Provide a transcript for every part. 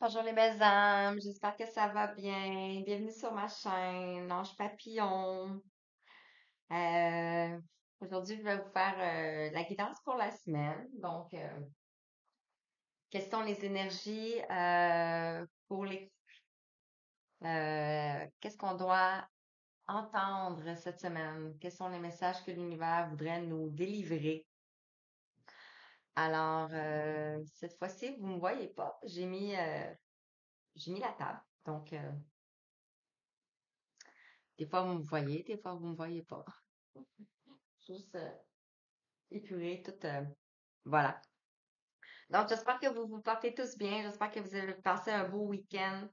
Bonjour les belles âmes, j'espère que ça va bien. Bienvenue sur ma chaîne, Ange Papillon. Euh, Aujourd'hui, je vais vous faire la guidance pour la semaine. Donc, quelles sont les énergies pour les... qu'est-ce qu'on doit entendre cette semaine? Quels sont les messages que l'univers voudrait nous délivrer? Alors, cette fois-ci, vous ne me voyez pas. J'ai mis la table. Donc, des fois, vous me voyez, des fois, vous me voyez pas. Juste épuré, tout. Voilà. Donc, j'espère que vous vous portez tous bien. J'espère que vous avez passé un beau week-end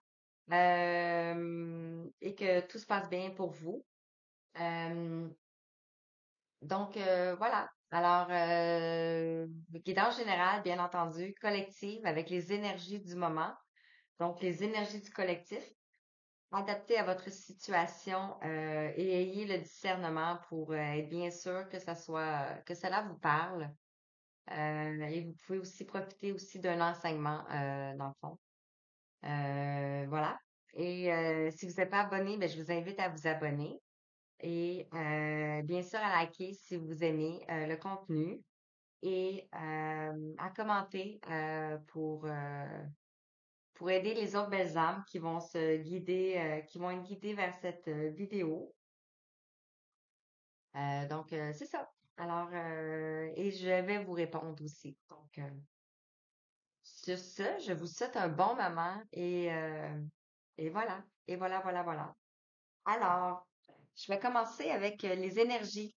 et que tout se passe bien pour vous. Euh, voilà. Alors, guidance générale, bien entendu, collective avec les énergies du moment. Donc, les énergies du collectif, adaptées à votre situation et ayez le discernement pour être bien sûr que que cela vous parle. Et vous pouvez aussi profiter aussi d'un enseignement dans le fond. Voilà. Et si vous n'êtes pas abonné, ben, je vous invite à vous abonner et bien sûr à liker si vous aimez le contenu et à commenter pour aider les autres belles âmes qui vont se guider, qui vont être guidées vers cette vidéo. C'est ça. Alors, et je vais vous répondre aussi. Donc, sur ce, je vous souhaite un bon moment et voilà. Et voilà, voilà, voilà. Alors, je vais commencer avec les énergies.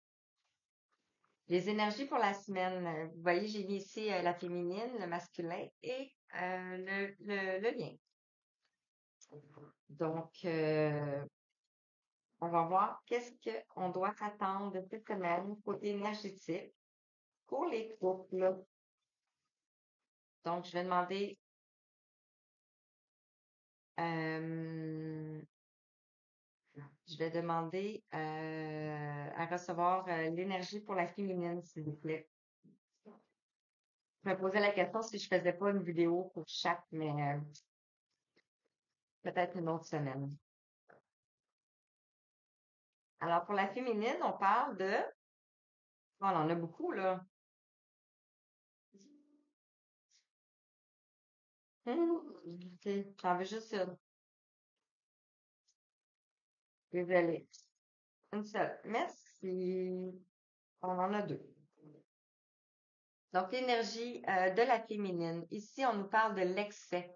Les énergies pour la semaine. Vous voyez, j'ai mis ici la féminine, le masculin et le lien. Donc, on va voir qu'est-ce qu'on doit attendre de cette semaine côté énergétique pour les couples. Donc, je vais demander euh, Je vais demander à recevoir l'énergie pour la féminine, s'il vous plaît. Je me posais la question si je faisais pas une vidéo pour chaque, mais peut-être une autre semaine. Alors, pour la féminine, on parle de... Oh, on en a beaucoup, là. Ok, j'en veux juste une. Désolée. Une seule. Merci. On en a deux. Donc, l'énergie de la féminine. Ici, on nous parle de l'excès.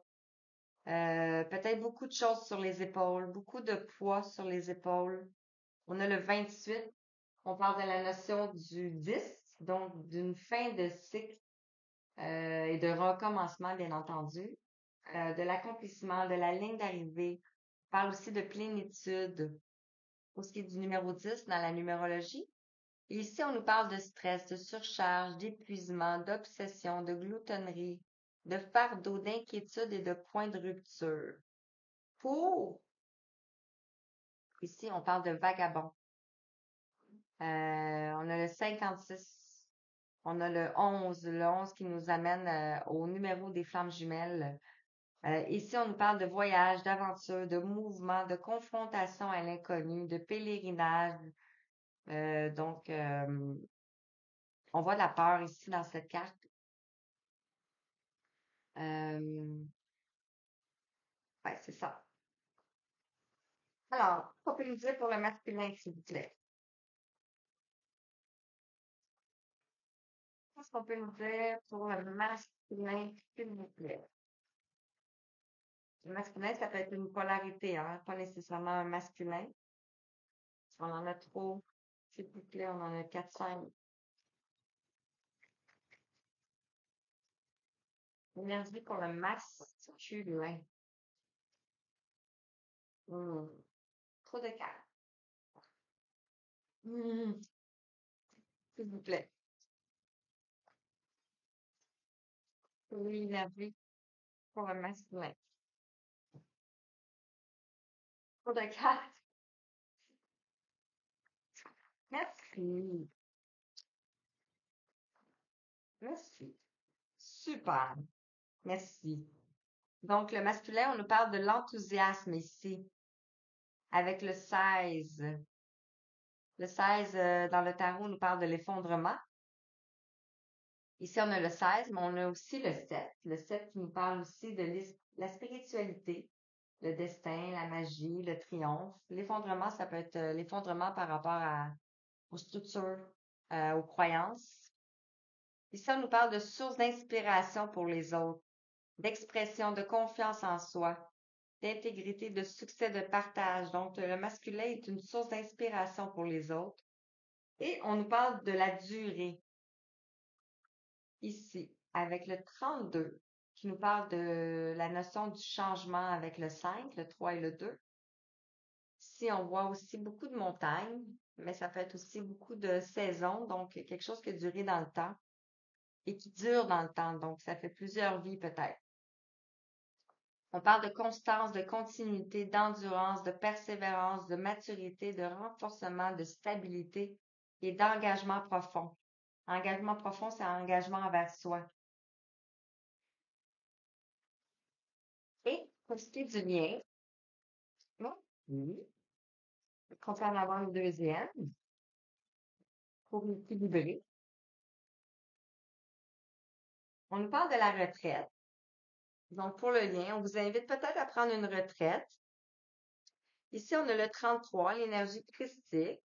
Peut-être beaucoup de choses sur les épaules, beaucoup de poids sur les épaules. On a le 28, on parle de la notion du 10, donc d'une fin de cycle et de recommencement, bien entendu, de l'accomplissement, de la ligne d'arrivée. On parle aussi de plénitude pour ce qui est du numéro 10 dans la numérologie. Et ici, on nous parle de stress, de surcharge, d'épuisement, d'obsession, de gloutonnerie, de fardeau, d'inquiétude et de point de rupture. Pour, ici, on parle de vagabond. On a le 56, on a le 11 qui nous amène au numéro des flammes jumelles. Ici, on nous parle de voyage, d'aventure, de mouvement, de confrontation à l'inconnu, de pèlerinage. On voit de la peur ici dans cette carte. Euh, ouais, c'est ça. Alors, qu'on peut nous dire pour le masculin, s'il vous plaît? Qu'est-ce qu'on peut nous dire pour le masculin, s'il vous plaît? Le masculin, ça peut être une polarité, hein, pas nécessairement un masculin. On en a trop. S'il vous plaît, on en a 4-5. Énergie pour le masculin. Hmm. Trop de cartes. Hmm. S'il vous plaît. L'énergie pour le masculin. Trop de cartes. Merci. Merci. Super. Merci. Donc, le masculin, on nous parle de l'enthousiasme ici, avec le 16. Le 16, dans le tarot, nous parle de l'effondrement. Ici, on a le 16, mais on a aussi le 7. Le 7 qui nous parle aussi de la spiritualité, le destin, la magie, le triomphe. L'effondrement, ça peut être l'effondrement par rapport aux structures, aux croyances. Ici, on nous parle de source d'inspiration pour les autres, d'expression, de confiance en soi, d'intégrité, de succès, de partage. Donc, le masculin est une source d'inspiration pour les autres. Et on nous parle de la durée ici, avec le 32, qui nous parle de la notion du changement avec le 5, le 3 et le 2. Ici, on voit aussi beaucoup de montagnes, mais ça peut être aussi beaucoup de saisons, donc quelque chose qui a duré dans le temps et qui dure dans le temps. Donc, ça fait plusieurs vies peut-être. On parle de constance, de continuité, d'endurance, de persévérance, de maturité, de renforcement, de stabilité et d'engagement profond. Engagement profond, c'est un engagement envers soi. Et pour ce qui est du lien, oui, on peut en avoir une deuxième pour équilibrer. On nous parle de la retraite. Donc, pour le lien, on vous invite peut-être à prendre une retraite. Ici, on a le 33, l'énergie christique.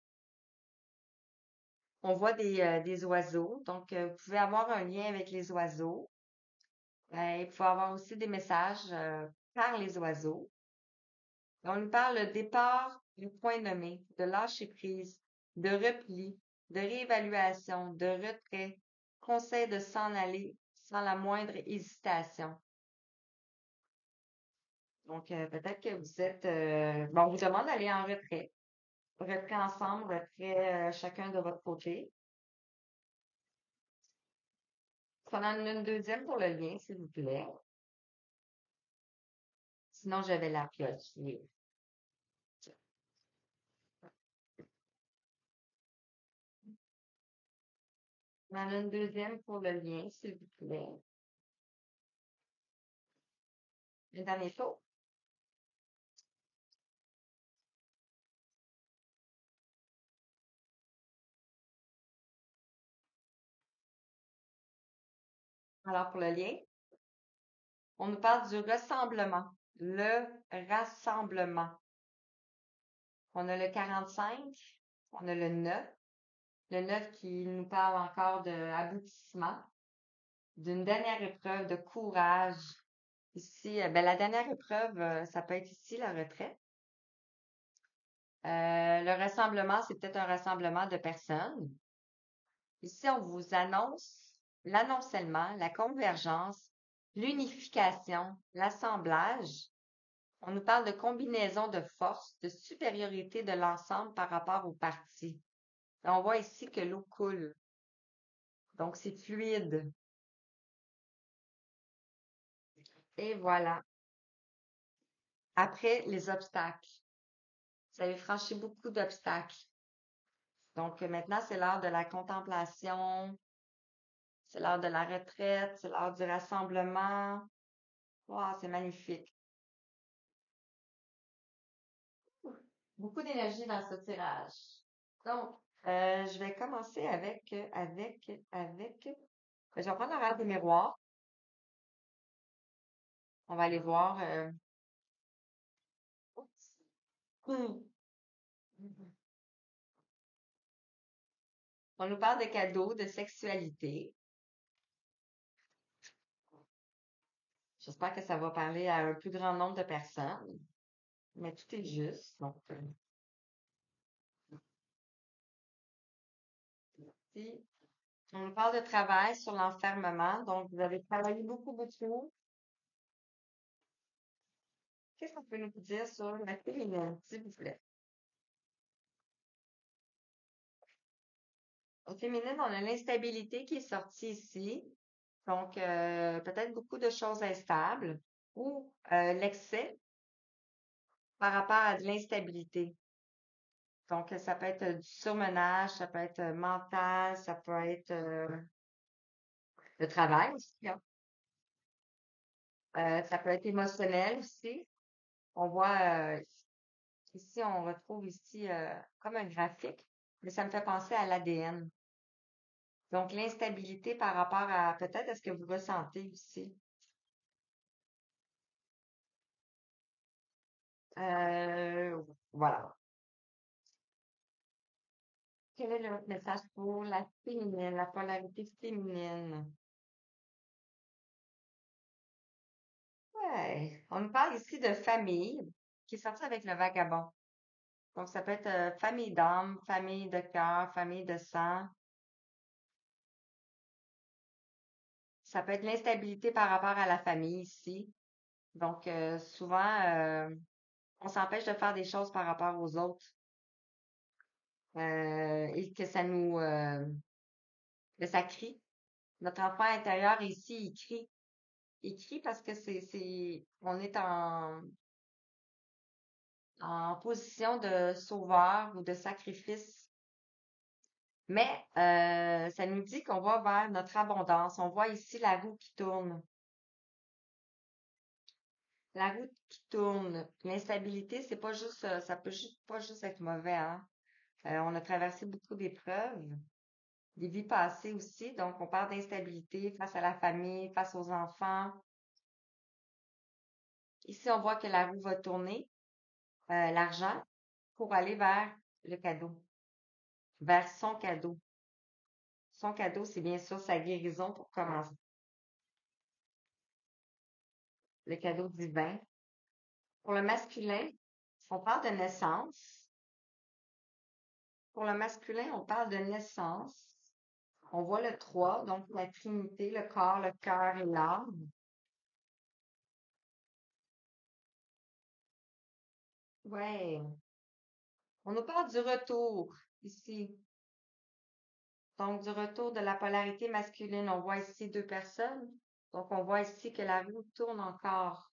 On voit des oiseaux. Donc, vous pouvez avoir un lien avec les oiseaux. Il faut avoir aussi des messages par les oiseaux. On nous parle de départ du point nommé, de lâcher prise, de repli, de réévaluation, de retrait, conseil de s'en aller sans la moindre hésitation. Donc, peut-être que vous êtes... bon, on vous demande d'aller en retrait. Retrait ensemble, retrait chacun de votre côté. On en a une deuxième pour le lien, s'il vous plaît. Sinon, je vais la piocher. On en a une deuxième pour le lien, s'il vous plaît. Le dernier tour. Alors, pour le lien, on nous parle du rassemblement. Le rassemblement. On a le 45, on a le 9. Le 9 qui nous parle encore d'aboutissement, d'une dernière épreuve de courage. Ici, ben, la dernière épreuve, ça peut être ici la retraite. Le rassemblement, c'est peut-être un rassemblement de personnes. Ici, on vous annonce l'annoncellement, la convergence, l'unification, l'assemblage. On nous parle de combinaison de force, de supériorité de l'ensemble par rapport aux parties. Et on voit ici que l'eau coule. Donc, c'est fluide. Et voilà. Après, les obstacles. Vous avez franchi beaucoup d'obstacles. Donc, maintenant, c'est l'heure de la contemplation, c'est l'heure de la retraite, c'est l'heure du rassemblement. Wow, c'est magnifique. Beaucoup d'énergie dans ce tirage. Donc, je vais commencer je vais prendre l'horaire des miroirs. On va aller voir. Hmm. On nous parle de cadeaux, de sexualité. J'espère que ça va parler à un plus grand nombre de personnes, mais tout est juste. Donc, ici, on nous parle de travail sur l'enfermement. Donc, vous avez travaillé beaucoup, beaucoup. Qu'est-ce qu'on peut nous dire sur la féminine, s'il vous plaît? Au féminin, on a l'instabilité qui est sortie ici. Donc, peut-être beaucoup de choses instables ou l'excès par rapport à de l'instabilité. Donc, ça peut être du surmenage, ça peut être mental, ça peut être le travail aussi, hein. Ça peut être émotionnel aussi. On voit ici, on retrouve ici comme un graphique, mais ça me fait penser à l'ADN. Donc, l'instabilité par rapport à peut-être à ce que vous ressentez ici. Euh, voilà. Quel est le message pour la féminine, la polarité féminine? Ouais. On nous parle ici de famille qui est sortie avec le vagabond. Donc, ça peut être famille d'âme, famille de cœur, famille de sang. Ça peut être l'instabilité par rapport à la famille ici. Donc, souvent, on s'empêche de faire des choses par rapport aux autres et que ça crie. Notre enfant intérieur ici, il crie. Il crie parce que on est en position de sauveur ou de sacrifice. Mais ça nous dit qu'on va vers notre abondance. On voit ici la roue qui tourne. La roue qui tourne. L'instabilité, c'est pas juste, ça peut juste pas juste être mauvais, hein. On a traversé beaucoup d'épreuves, des vies passées aussi, donc on parle d'instabilité face à la famille, face aux enfants. Ici, on voit que la roue va tourner, l'argent, pour aller vers le cadeau, vers son cadeau. Son cadeau, c'est bien sûr sa guérison pour commencer. Le cadeau divin. Pour le masculin, on parle de naissance. Pour le masculin, on parle de naissance. On voit le 3, donc la Trinité, le corps, le cœur et l'âme. Ouais. On nous parle du retour ici. Donc, du retour de la polarité masculine. On voit ici deux personnes. Donc, on voit ici que la roue tourne encore.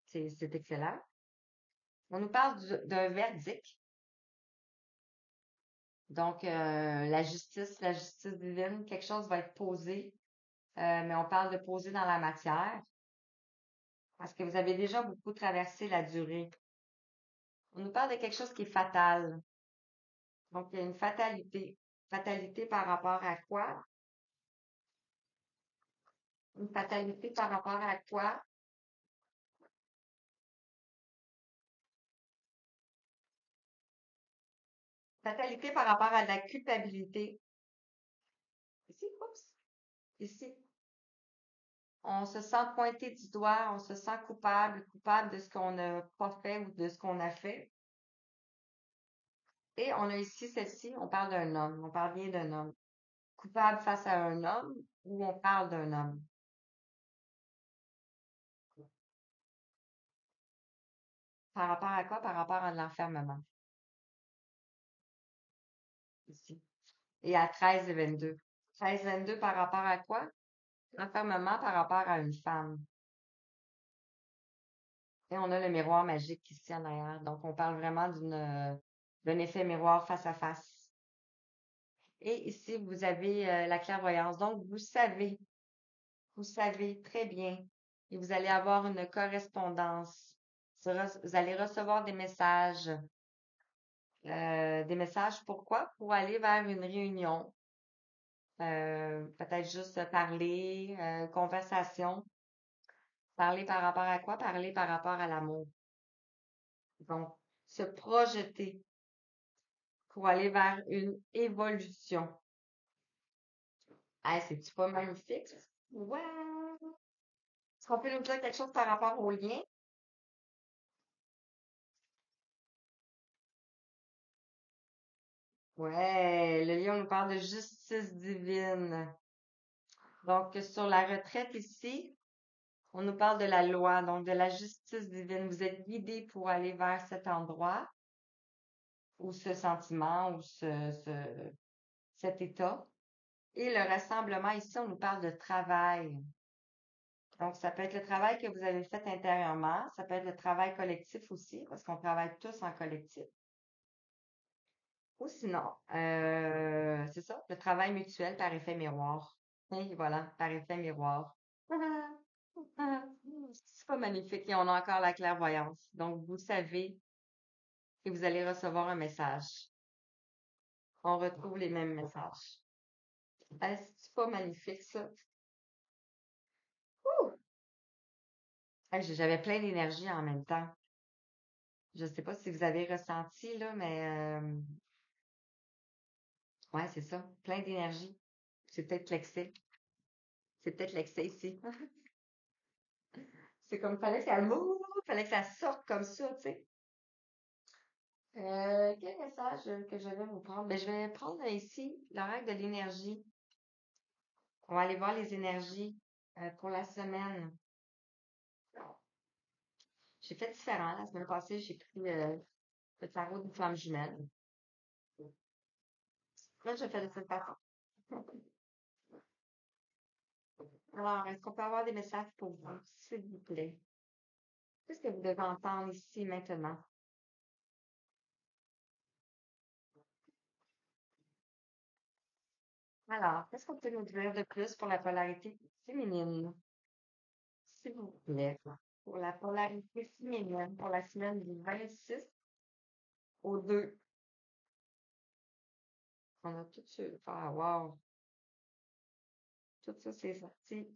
C'est excellent. On nous parle d'un verdict. Donc, la justice divine, quelque chose va être posé, mais on parle de poser dans la matière parce que vous avez déjà beaucoup traversé la durée. On nous parle de quelque chose qui est fatal. Donc, il y a une fatalité. Fatalité par rapport à quoi? Une fatalité par rapport à quoi? Fatalité par rapport à de la culpabilité. Ici, oups, ici. On se sent pointé du doigt, on se sent coupable, coupable de ce qu'on n'a pas fait ou de ce qu'on a fait. Et on a ici celle-ci, on parle d'un homme, on parle bien d'un homme. Coupable face à un homme ou on parle d'un homme. Par rapport à quoi? Par rapport à l'enfermement, ici. Et à 13 et 22. 13 et 22 par rapport à quoi? L'enfermement par rapport à une femme. Et on a le miroir magique ici en arrière. Donc, on parle vraiment d'un effet miroir face à face. Et ici, vous avez la clairvoyance. Donc, vous savez très bien. Et vous allez avoir une correspondance. Vous allez recevoir des messages pourquoi? Pour aller vers une réunion. Peut-être juste parler, conversation. Parler par rapport à quoi? Parler par rapport à l'amour. Donc, se projeter pour aller vers une évolution. Ah, c'est-tu pas magnifique? Ouais. Est-ce qu'on peut nous dire quelque chose par rapport au lien? Ouais, le lien, on nous parle de justice divine. Donc, sur la retraite ici, on nous parle de la loi, donc de la justice divine. Vous êtes guidé pour aller vers cet endroit ou ce sentiment ou cet état. Et le rassemblement ici, on nous parle de travail. Donc, ça peut être le travail que vous avez fait intérieurement, ça peut être le travail collectif aussi, parce qu'on travaille tous en collectif. Ou sinon, c'est ça, le travail mutuel par effet miroir. Et voilà, par effet miroir. C'est pas magnifique et on a encore la clairvoyance. Donc, vous savez et vous allez recevoir un message. On retrouve les mêmes messages. C'est pas magnifique, ça? Ouh! Hey, j'avais plein d'énergie en même temps. Je sais pas si vous avez ressenti, là, mais ouais, c'est ça. Plein d'énergie. C'est peut-être l'excès. C'est peut-être l'excès ici. C'est comme fallait que ça sorte comme ça, tu sais. Quel message que je vais vous prendre? Ben, je vais prendre ici l'horaire de l'énergie. On va aller voir les énergies pour la semaine. J'ai fait différent. La semaine passée, j'ai pris le tarot d'une flamme jumelle. Là, je fais de cette façon. Alors, est-ce qu'on peut avoir des messages pour vous, s'il vous plaît? Qu'est-ce que vous devez entendre ici maintenant? Alors, qu'est-ce qu'on peut nous dire de plus pour la polarité féminine, s'il vous plaît? Pour la polarité féminine, pour la semaine du 26 au 2. On a tout su. Ah, wow. Tout ça, c'est sorti.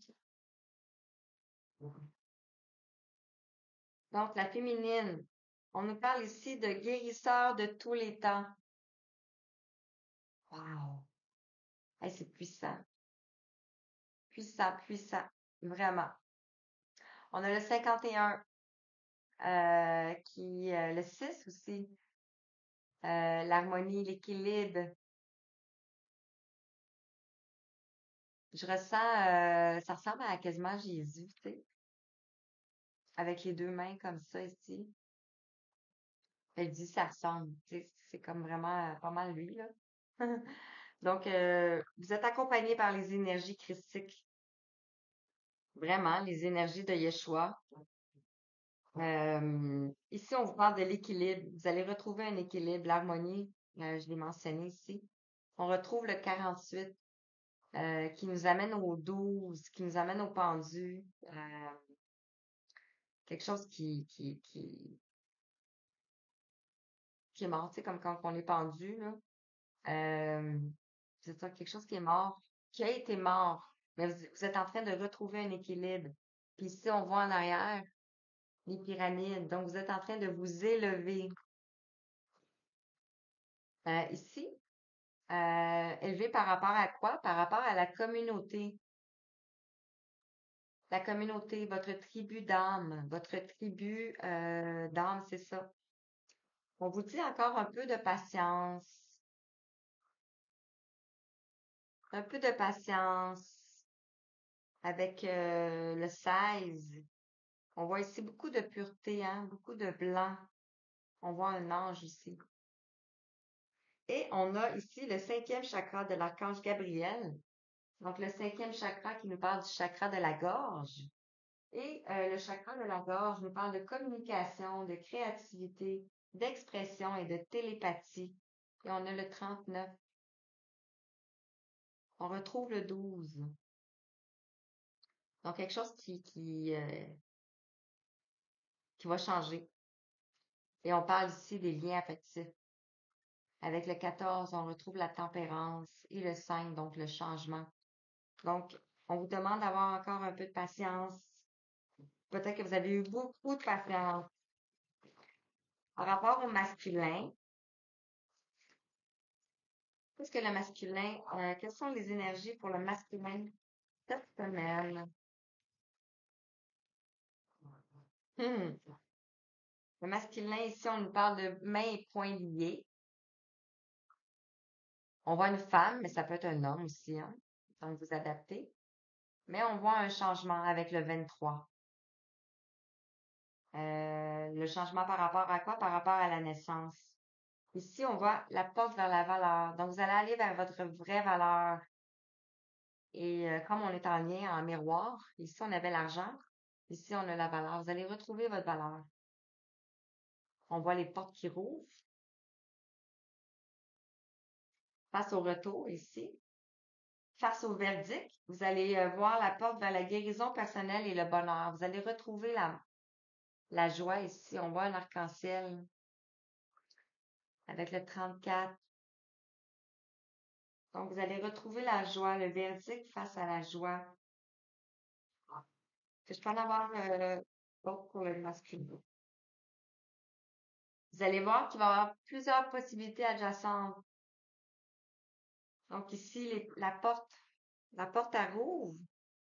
Donc, la féminine. On nous parle ici de guérisseur de tous les temps. Wow. Hey, c'est puissant. Puissant, puissant. Vraiment. On a le 51, le 6 aussi. L'harmonie, l'équilibre. Je ressens, ça ressemble à quasiment Jésus, tu sais, avec les deux mains comme ça ici. Elle dit ça ressemble, tu sais, c'est comme vraiment pas mal lui, là. Donc, vous êtes accompagné par les énergies christiques, vraiment, les énergies de Yeshua. Ici, on vous parle de l'équilibre. Vous allez retrouver un équilibre, l'harmonie, je l'ai mentionné ici. On retrouve le 48 qui nous amène au 12, qui nous amène au pendu. Quelque chose qui est mort, tu sais, comme quand on est pendu, là. Euh, c'est ça, quelque chose qui est mort, qui a été mort. Mais vous êtes en train de retrouver un équilibre. Puis ici, on voit en arrière les pyramides. Donc, vous êtes en train de vous élever. Ici, élevé par rapport à quoi? Par rapport à la communauté. La communauté, votre tribu d'âme. Votre tribu d'âme, c'est ça. On vous dit encore un peu de patience. Un peu de patience avec le 16. On voit ici beaucoup de pureté, hein, beaucoup de blanc. On voit un ange ici. Et on a ici le 5e chakra de l'archange Gabriel. Donc le 5e chakra qui nous parle du chakra de la gorge. Et le chakra de la gorge nous parle de communication, de créativité, d'expression et de télépathie. Et on a le 39. On retrouve le 12. Donc quelque chose qui va changer. Et on parle ici des liens affectifs. Avec le 14, on retrouve la tempérance et le 5, donc le changement. Donc, on vous demande d'avoir encore un peu de patience. Peut-être que vous avez eu beaucoup de patience. Par rapport au masculin, qu'est-ce que le masculin, quelles sont les énergies pour le masculin cette semaine? Hmm. Le masculin, ici, on nous parle de mains et poings liés. On voit une femme, mais ça peut être un homme aussi, hein. Donc, vous adaptez. Mais on voit un changement avec le 23. Le changement par rapport à quoi? Par rapport à la naissance. Ici, on voit la porte vers la valeur. Donc, vous allez aller vers votre vraie valeur. Et comme on est en lien, en miroir, ici, on avait l'argent. Ici, on a la valeur. Vous allez retrouver votre valeur. On voit les portes qui rouvrent. Face au retour, ici. Face au verdict, vous allez voir la porte vers la guérison personnelle et le bonheur. Vous allez retrouver la joie ici. On voit un arc-en-ciel avec le 34. Donc, vous allez retrouver la joie, le verdict face à la joie. Je peux en avoir d'autres pour le masculin. Vous allez voir qu'il va y avoir plusieurs possibilités adjacentes. Donc ici, la porte elle rouvre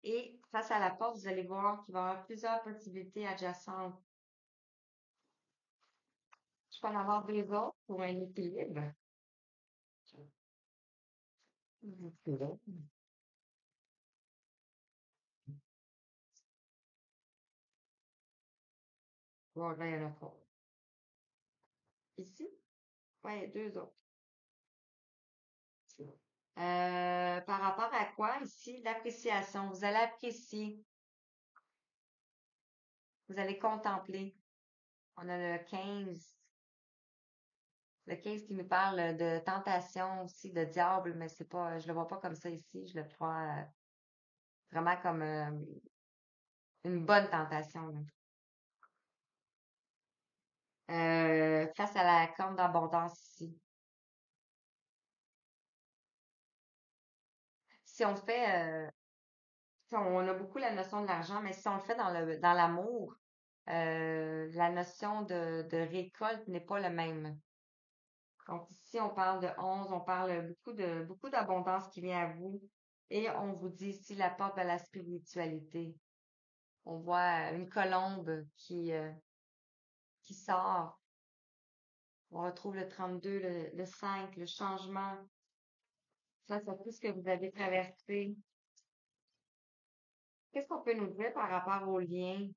et face à la porte, vous allez voir qu'il va y avoir plusieurs possibilités adjacentes. Je peux en avoir deux autres pour un équilibre. Bon, là, il y en a pas. Ici, ouais, deux autres. Par rapport à quoi ici? L'appréciation. Vous allez apprécier, vous allez contempler. On a le 15. Le 15 qui nous parle de tentation aussi, de diable, mais c'est pas, je le vois pas comme ça ici. Je le vois vraiment comme une bonne tentation, là. Face à la corne d'abondance ici. Si on fait, on a beaucoup la notion de l'argent, mais si on le fait dans l'amour, la notion de récolte n'est pas le même. Donc ici, on parle de 11, on parle beaucoup d'abondance qui vient à vous. Et on vous dit ici la porte de la spiritualité. On voit une colombe qui sort. On retrouve le 32, le 5, le changement. Ça, c'est tout ce que vous avez traversé. Qu'est-ce qu'on peut nous dire par rapport aux liens?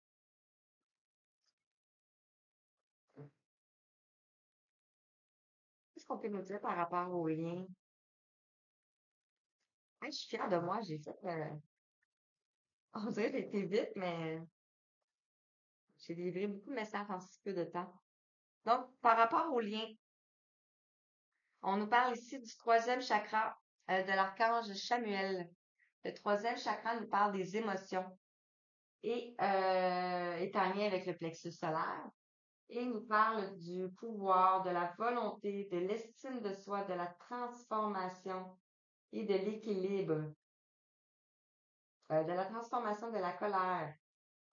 Qu'est-ce qu'on peut nous dire par rapport aux liens? Hey, je suis fière de moi, j'ai fait, on dirait que j'ai été vite, mais j'ai livré beaucoup de messages en si peu de temps. Donc, par rapport aux liens, on nous parle ici du troisième chakra, de l'archange Chamuel. Le troisième chakra nous parle des émotions et est en lien avec le plexus solaire. Et il nous parle du pouvoir, de la volonté, de l'estime de soi, de la transformation et de l'équilibre, de la transformation de la colère.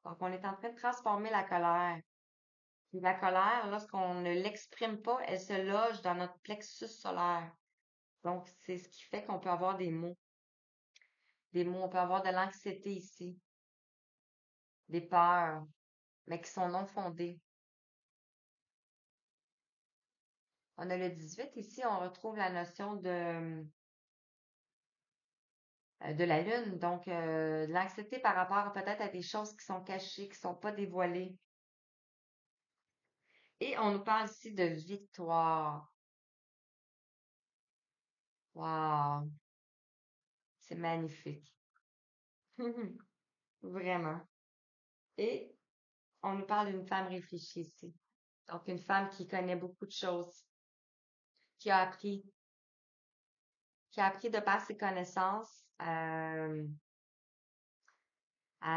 Donc, on est en train de transformer la colère. Puis la colère, lorsqu'on ne l'exprime pas, elle se loge dans notre plexus solaire. Donc, c'est ce qui fait qu'on peut avoir des mots. Des mots, on peut avoir de l'anxiété ici, des peurs, mais qui sont non fondées. On a le 18 ici, on retrouve la notion de la lune, donc de l'anxiété par rapport peut-être à des choses qui sont cachées, qui sont pas dévoilées. Et on nous parle ici de victoire. Wow, c'est magnifique. Vraiment. Et on nous parle d'une femme réfléchie ici. Donc une femme qui connaît beaucoup de choses, qui a appris, qui a appris de par ses connaissances à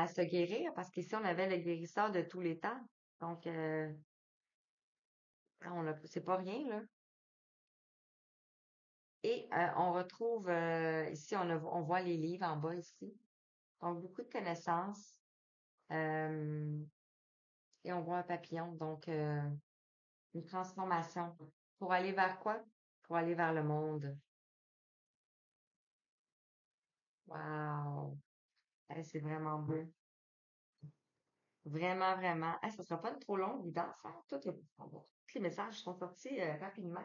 se guérir, parce qu'ici on avait le guérisseur de tous les temps. Donc c'est pas rien, là. Et on retrouve ici, on voit les livres en bas ici. Donc, beaucoup de connaissances. euh, et on voit un papillon. Donc, une transformation. Pour aller vers quoi? Pour aller vers le monde. Wow! C'est vraiment beau. Vraiment, vraiment. Ça sera pas une trop longue guidance, hein? Tous les messages sont sortis rapidement.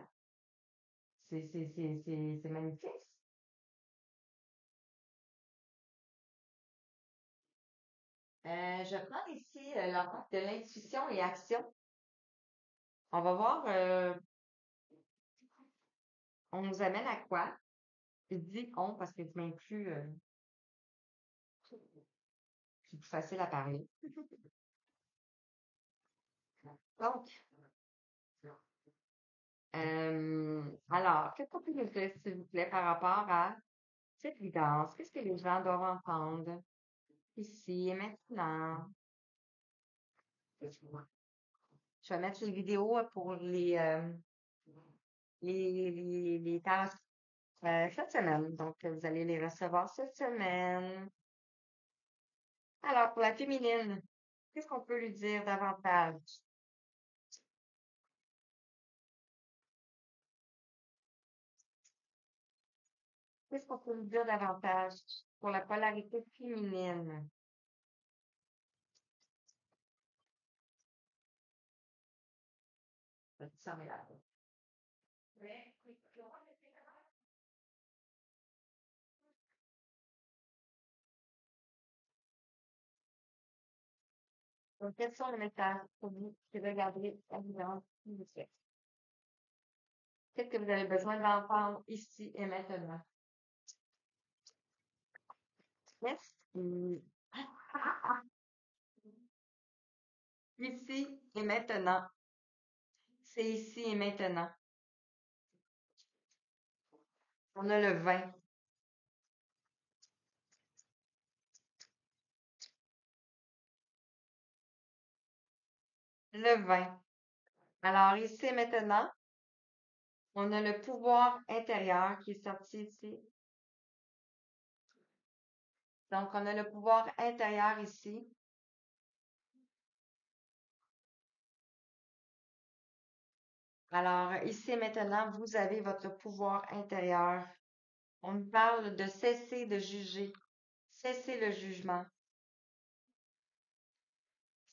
C'est magnifique. Je prends ici l'impact de l'intuition et action. On va voir, on nous amène à quoi? Je dis on parce que tu m'inclus, c'est plus facile à parler. Donc, alors, qu'est-ce qu'on peut nous dire, s'il vous plaît, par rapport à cette guidance, qu'est-ce que les gens doivent entendre ici et maintenant. Je vais mettre les vidéos pour les tasks cette semaine. Donc, vous allez les recevoir cette semaine. Alors, pour la féminine, qu'est-ce qu'on peut lui dire davantage? Qu'est-ce qu'on peut lui dire davantage pour la polarité féminine? Ça me l'a- Donc, quels sont les messages pour vous qui regardez la vidéo qui vous fait? Qu'est-ce que vous avez besoin d'entendre ici et maintenant? Merci. Ici et maintenant. C'est ici et maintenant. On a le vin. Le vin. Alors, ici et maintenant, on a le pouvoir intérieur qui est sorti ici. Donc, on a le pouvoir intérieur ici. Alors, ici et maintenant, vous avez votre pouvoir intérieur. On nous parle de cesser de juger. Cesser le jugement.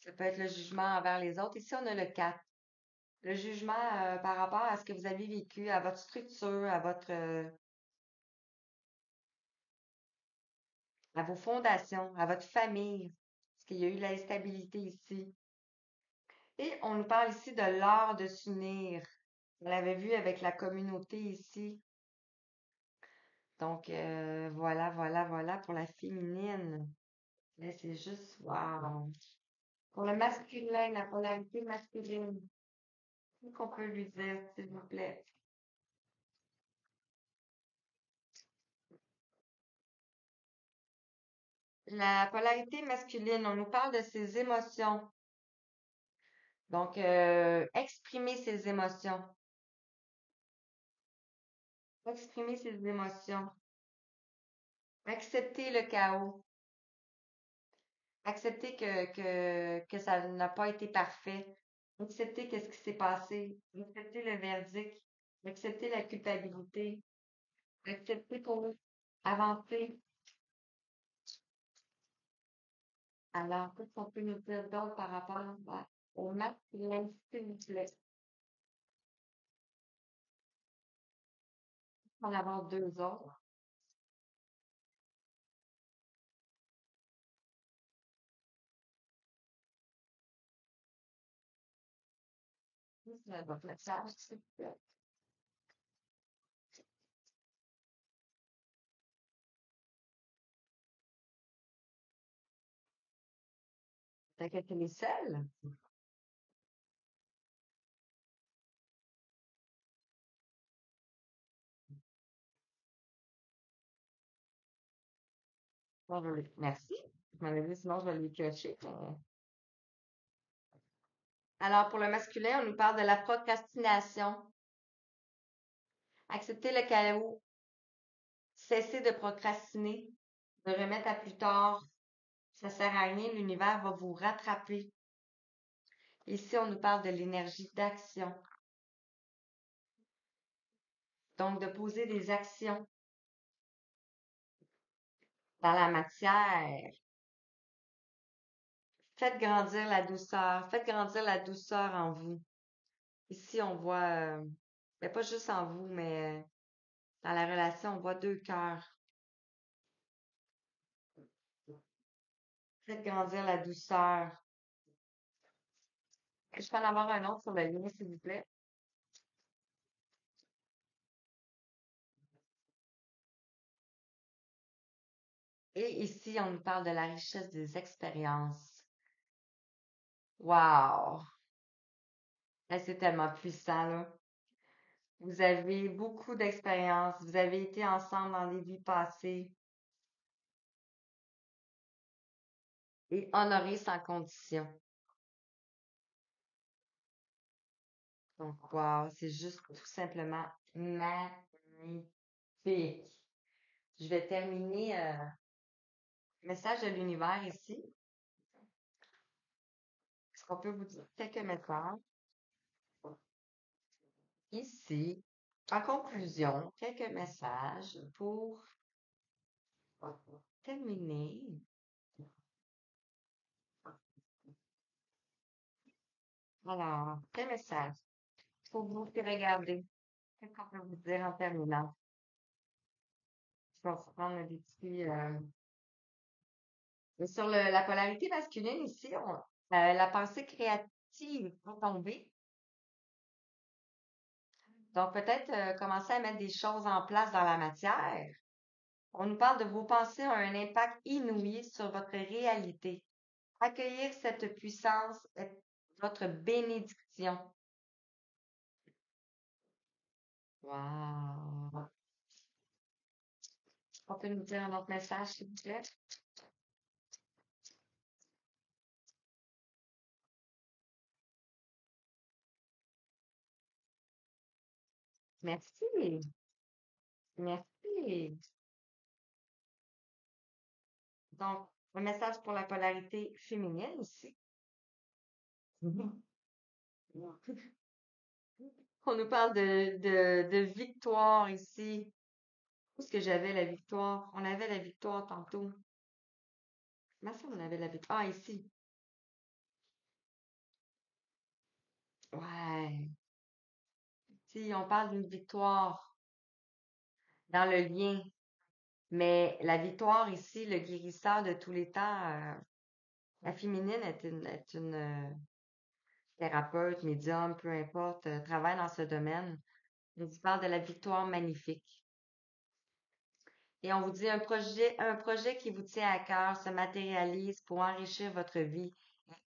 Ça peut être le jugement envers les autres. Ici, on a le 4. Le jugement par rapport à ce que vous avez vécu, à votre structure, à vos fondations, à votre famille. Parce qu'il y a eu de l'instabilité ici. Et on nous parle ici de l'art de s'unir. On l'avait vu avec la communauté ici. Donc, voilà pour la féminine. Là, c'est juste, wow. Pour le masculin, la polarité masculine, qu'est-ce qu'on peut lui dire, s'il vous plaît? La polarité masculine, on nous parle de ses émotions. Donc, exprimer ses émotions. Exprimer ses émotions. Accepter le chaos. Accepter que ça n'a pas été parfait. Accepter qu'est-ce qui s'est passé. Accepter le verdict. Accepter la culpabilité. Accepter pour avancer. Alors, qu'est-ce qu'on peut nous dire d'autre par rapport au masculin, s'il vous plaît? On va en avoir deux autres. C'est votre message, s'il vous plaît. Peut-être que les seuls. Merci. Je m'en ai dit, sinon je vais lui cocher. Alors, pour le masculin, on nous parle de la procrastination. Accepter le chaos. Cesser de procrastiner. De remettre à plus tard. Ça sert à rien, l'univers va vous rattraper. Ici, on nous parle de l'énergie d'action. Donc, de poser des actions dans la matière. Faites grandir la douceur. Faites grandir la douceur en vous. Ici, on voit, mais pas juste en vous, mais dans la relation, on voit deux cœurs. Faites grandir la douceur. Je peux en avoir un autre sur la ligne, s'il vous plaît. Et ici, on nous parle de la richesse des expériences. Wow! C'est tellement puissant, là. Vous avez beaucoup d'expérience. Vous avez été ensemble dans des vies passées et honorés sans condition. Donc, wow, c'est juste tout simplement magnifique. Je vais terminer message de l'univers ici. Est-ce qu'on peut vous dire quelques messages? Ici, en conclusion, quelques messages pour terminer. Alors, quel message pour vous qui regardez? Qu'est-ce qu'on peut vous dire en terminant? Je vais vous prendre des petits. Sur la polarité masculine ici, la pensée créative va tomber. Donc, peut-être commencer à mettre des choses en place dans la matière. On nous parle de vos pensées ont un impact inouï sur votre réalité. Accueillir cette puissance est votre bénédiction. Wow. On peut nous dire un autre message, s'il vous plaît? Merci. Merci. Donc, un message pour la polarité féminine ici. Mhm. On nous parle de victoire ici. Où est-ce que j'avais la victoire? On avait la victoire tantôt. Comment ça, on avait la victoire? Ah, ici. Ouais. Si, on parle d'une victoire dans le lien. Mais la victoire ici, le guérisseur de tous les temps, la féminine est une thérapeute, médium, peu importe, travaille dans ce domaine. On vous parle de la victoire magnifique. Et on vous dit un projet qui vous tient à cœur se matérialise pour enrichir votre vie,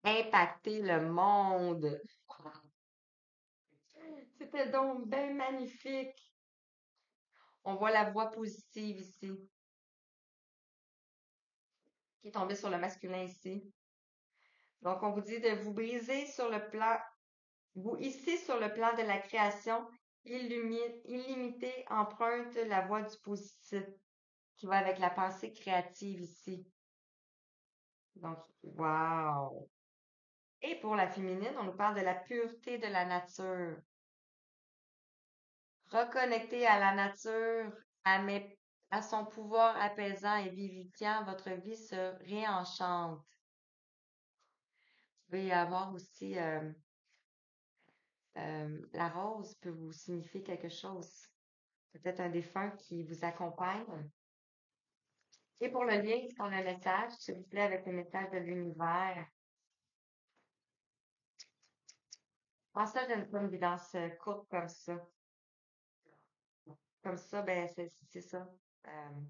impacter le monde. C'était donc bien magnifique. On voit la voix positive ici, qui est tombée sur le masculin ici. Donc, on vous dit de vous briser sur le plan, vous ici sur le plan de la création, illimité emprunte la voie du positif, qui va avec la pensée créative ici. Donc, wow! Et pour la féminine, on nous parle de la pureté de la nature. Reconnecter à la nature, à son pouvoir apaisant et vivifiant, votre vie se réenchante. Vous pouvez avoir aussi, la rose peut vous signifier quelque chose. Peut-être un défunt qui vous accompagne. Et pour le lien, on a le message, s'il vous plaît, avec le message de l'univers. En ça, j'aime pas une guidance courte comme ça. Comme ça, ben, c'est ça. Euh,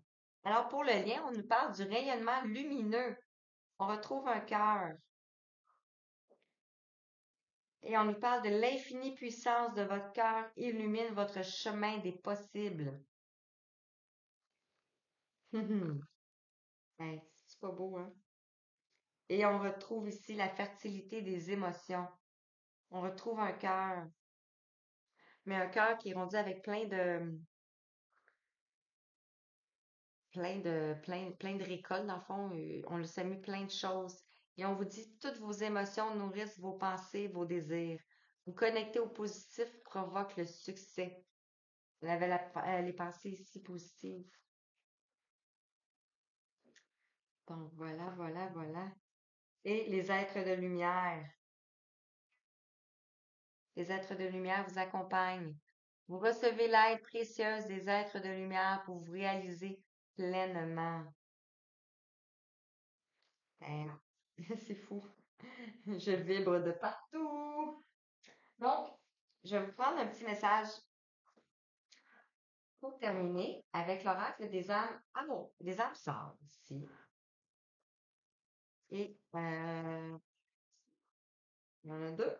alors, pour le lien, on nous parle du rayonnement lumineux. On retrouve un cœur. Et on nous parle de l'infinie puissance de votre cœur illumine votre chemin des possibles. Hey, c'est pas beau, hein? Et on retrouve ici la fertilité des émotions. On retrouve un cœur, mais un cœur qui est rendu avec plein de récoltes, dans le fond. On lui a mis plein de choses. Et on vous dit, toutes vos émotions nourrissent vos pensées, vos désirs. Vous connecter au positif provoque le succès. Vous avez les pensées ici positives. Donc voilà, voilà, voilà. Et les êtres de lumière. Les êtres de lumière vous accompagnent. Vous recevez l'aide précieuse des êtres de lumière pour vous réaliser pleinement. Hein, c'est fou. Je vibre de partout. Donc, je vais vous prendre un petit message pour terminer avec l'oracle des âmes. Ah non, des âmes sœurs ici. Et il y en a deux.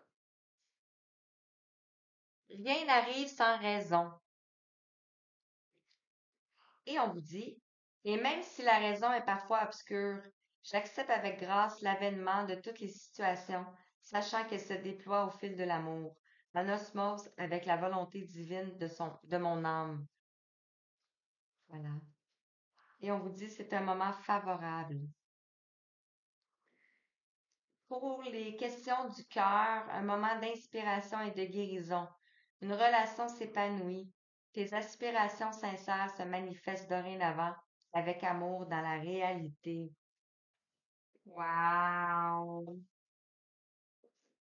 rien n'arrive sans raison. Et on vous dit, et même si la raison est parfois obscure, j'accepte avec grâce l'avènement de toutes les situations, sachant qu'elles se déploient au fil de l'amour, en osmose avec la volonté divine de mon âme. Voilà. Et on vous dit, c'est un moment favorable. Pour les questions du cœur, un moment d'inspiration et de guérison. Une relation s'épanouit. Tes aspirations sincères se manifestent dorénavant avec amour dans la réalité. Wow!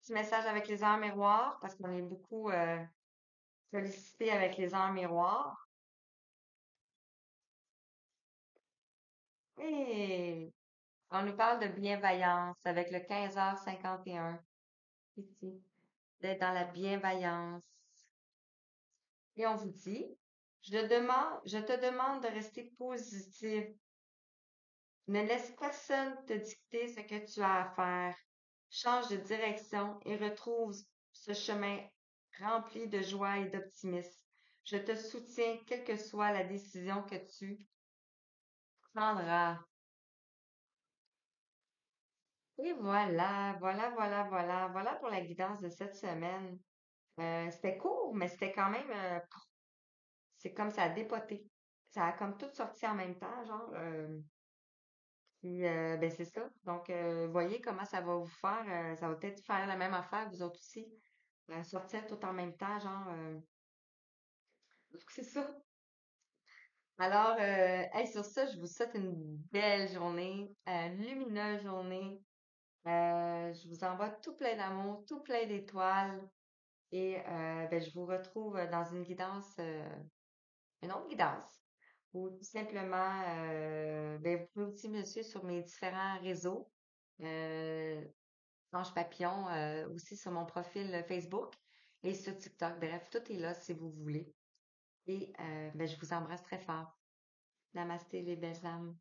Petit message avec les heures miroirs, parce qu'on est beaucoup sollicité avec les heures miroirs. Et on nous parle de bienveillance avec le 15h51 ici, d'être dans la bienveillance. Et on vous dit, je te demande de rester positif. Ne laisse personne te dicter ce que tu as à faire. Change de direction et retrouve ce chemin rempli de joie et d'optimisme. Je te soutiens, quelle que soit la décision que tu prendras. Et voilà pour la guidance de cette semaine. C'était court, mais c'était quand même, c'est comme ça a dépoté. Ça a comme tout sorti en même temps, genre. Puis, ben c'est ça. Donc, voyez comment ça va vous faire. Ça va peut-être faire la même affaire, vous autres aussi. Sortir tout en même temps, genre. Donc, c'est ça. Alors, hey, sur ça, je vous souhaite une belle journée, une lumineuse journée. Je vous envoie tout plein d'amour, tout plein d'étoiles. Et ben, je vous retrouve dans une autre guidance. Ou tout simplement, ben, vous pouvez aussi me suivre sur mes différents réseaux. Euh, Ange Papillon, aussi sur mon profil Facebook et sur TikTok. Bref, tout est là si vous voulez. Et ben, je vous embrasse très fort. Namasté les belles âmes.